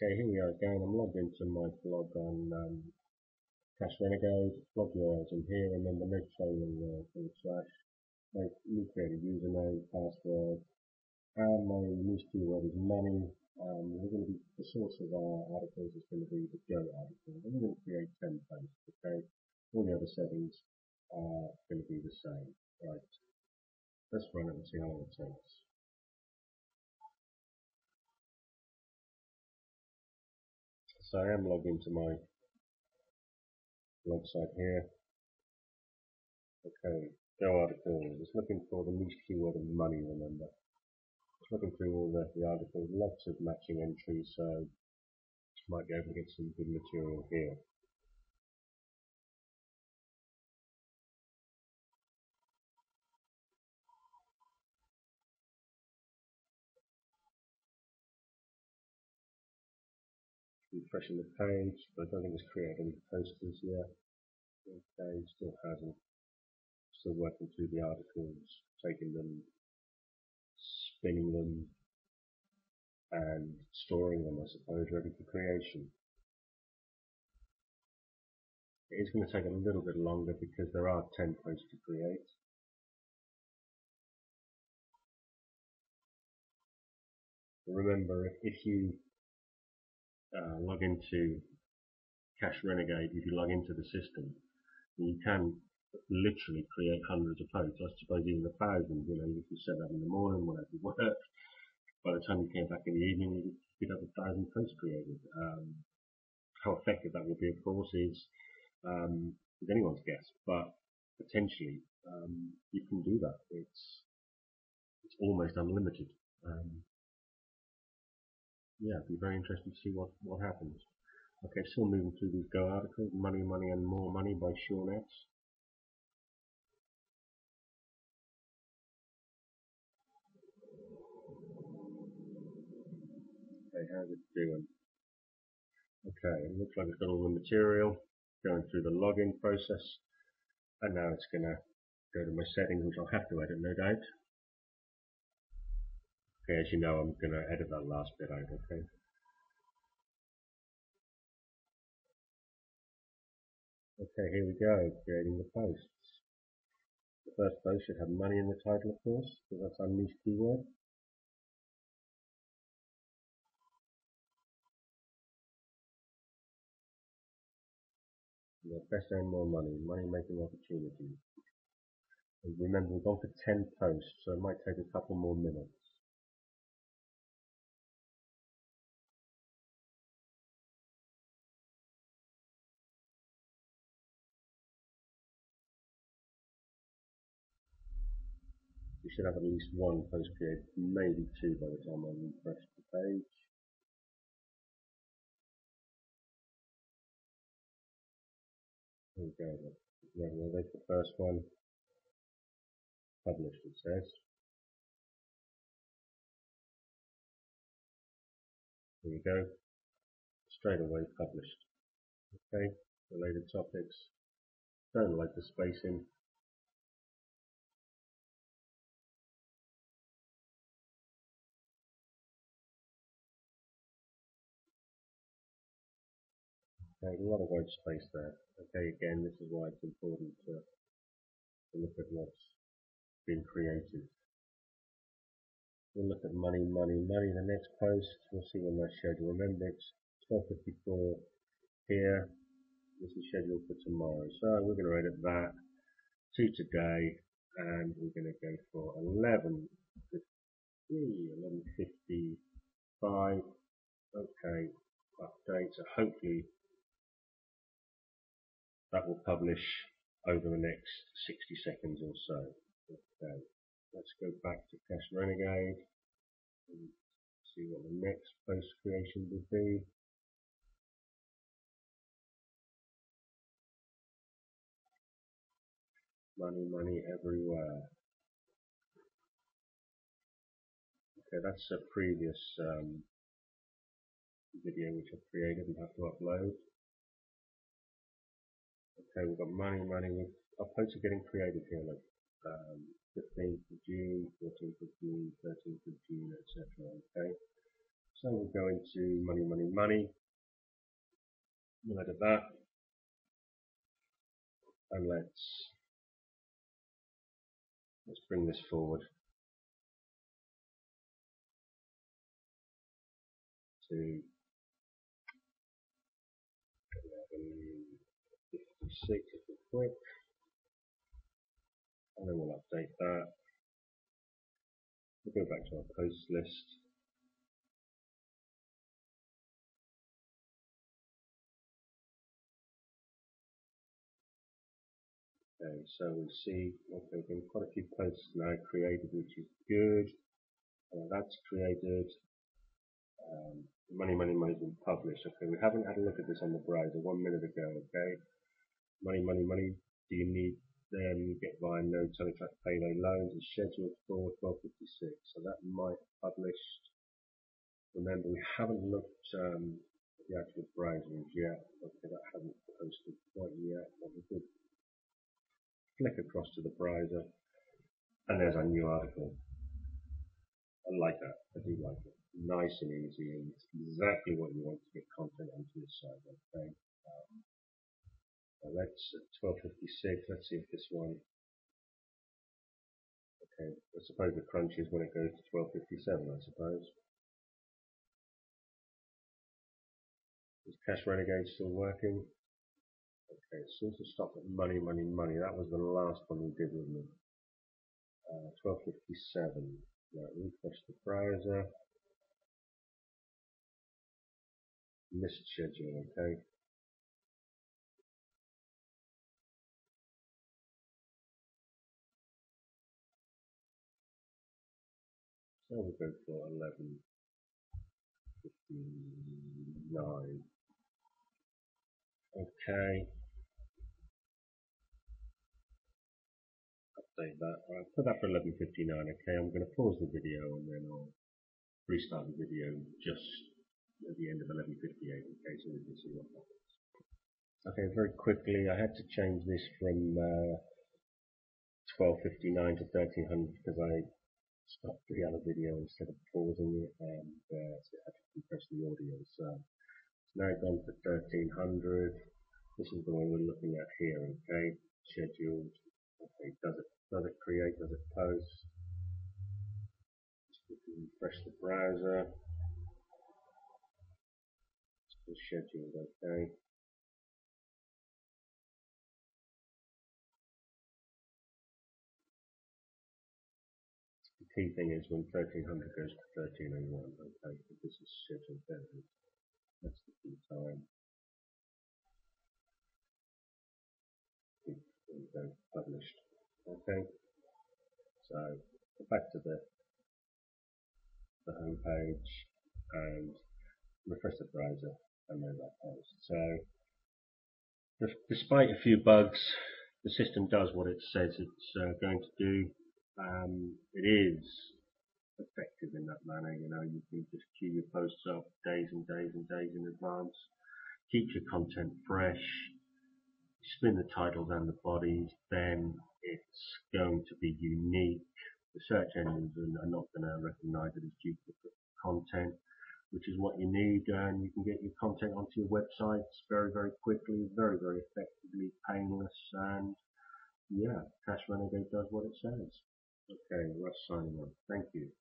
Okay, here we are again. I'm logged into my blog on Renegade. Log URLs in here. Remember, no trailing / my new created username, password, and my niche keyword is money. We're going to be the source of our articles is going to be the Go article. And we're going to create 10 posts. Okay, all the other settings are going to be the same. Right. Let's run it and see how long it takes. So I am logged into my blog site here. Okay, Go article. Just looking for the niche keyword of money, remember. Just looking through all the articles, lots of matching entries, so might be able to get some good material here. Refreshing the page, but I don't think it's created any posters yet. Okay, still hasn't. Still working through the articles, taking them, spinning them, and storing them, I suppose, ready for creation. It is going to take a little bit longer because there are 10 posts to create. Remember, if you log into Renegade, if you log into the system, you can literally create hundreds of posts. I suppose even 1,000. You know, if you set that in the morning when you work, by the time you came back in the evening, you'd have 1,000 posts created. How effective that will be, of course, is anyone's guess, but potentially you can do that. It's almost unlimited. Yeah, it'd be very interesting to see what happens. Okay, still moving through these Go articles, Money, Money and More Money by Sean S. Okay, how's it doing? Okay, it looks like it's got all the material, going through the login process, and now it's going to go to my settings, which I'll have to edit, no doubt. Okay, as you know, I'm going to edit that last bit out, okay? Okay, here we go, creating the posts. The first post should have money in the title, of course, because that's our niche keyword. Best earn more money, money making opportunities. And remember, we've gone for 10 posts, so it might take a couple more minutes. You should have at least one post created, maybe two by the time I refresh the page. There we go. There's the first one. Published, it says. There you go. Straight away published. Okay, related topics. Don't like the spacing. Okay, a lot of white space there. Okay, again, this is why it's important to look at what's been created. We'll look at money, money, money. The next post, we'll see when that's scheduled. Remember, it's 12:54 here. This is scheduled for tomorrow. So we're going to edit that to today, and we're going to go for 11:55. Okay, update. So hopefully that will publish over the next 60 seconds or so. Okay, let's go back to Renegade and see what the next post creation will be. Money, money everywhere. Okay, that's a previous video which I've created and have to upload. Okay, we've got money, money. Our posts are getting created here, like 15th of June, 14th of June, 13th of June, etc. Okay, so we'll go into money, money, money. We'll edit that, and let's bring this forward to 1156 if we're quick, and then we'll update that. We'll go back to our post list. Okay, so we see, okay, there's been quite a few posts now created, which is good. That's created. Money, money, money's been published. Okay, we haven't had a look at this on the browser 1 minute ago. Okay, money, money, money. Do you need them? You get via no teletrack payday loans. It's scheduled for 12:56. So that might have published. Remember, we haven't looked at the actual browsers yet. Okay, that hasn't posted quite yet. But we could flick across to the browser, and there's our new article. I like that. I do like it. Nice and easy, and it's exactly what you want to get content onto your site. Okay. Let's 12:56. Let's see if this one. Okay. I suppose the crunch is when it goes to 12:57. I suppose. Is Cash Renegade still working? Okay. It seems to stop at money, money, money. That was the last one we did, wasn't it? 12:57. Right, refresh the browser. Missed schedule. Okay. So we'll go for 11:59. Okay. Update that. I'll put that for 11:59. Okay. I'm going to pause the video and then I'll restart the video just at the end of 11:58. Okay, so we can see what happens. Okay, very quickly, I had to change this from 12:59 to 1300 because I stopped the other video instead of pausing it, and so I had to compress the audio. So it's now gone to 1300. This is the one we're looking at here. Okay, scheduled. Okay, does it create? Does it post? Just refresh the browser. It's scheduled. Okay. The key thing is when 1300 goes to 1301. Okay, this is scheduled there. That's the key time. There we go, published. Okay, so back to the home page and refresh the browser, and then that post. So despite a few bugs, the system does what it says it's going to do. It is effective in that manner. You know, you can just queue your posts up days and days and days in advance, keeps your content fresh, spin the titles and the bodies, then it's going to be unique. The search engines are not going to recognize it as duplicate content, which is what you need, and you can get your content onto your websites very, very quickly, very, very effectively, painless, and yeah, Cash Renegade does what it says. Okay, Russ signing off. Thank you.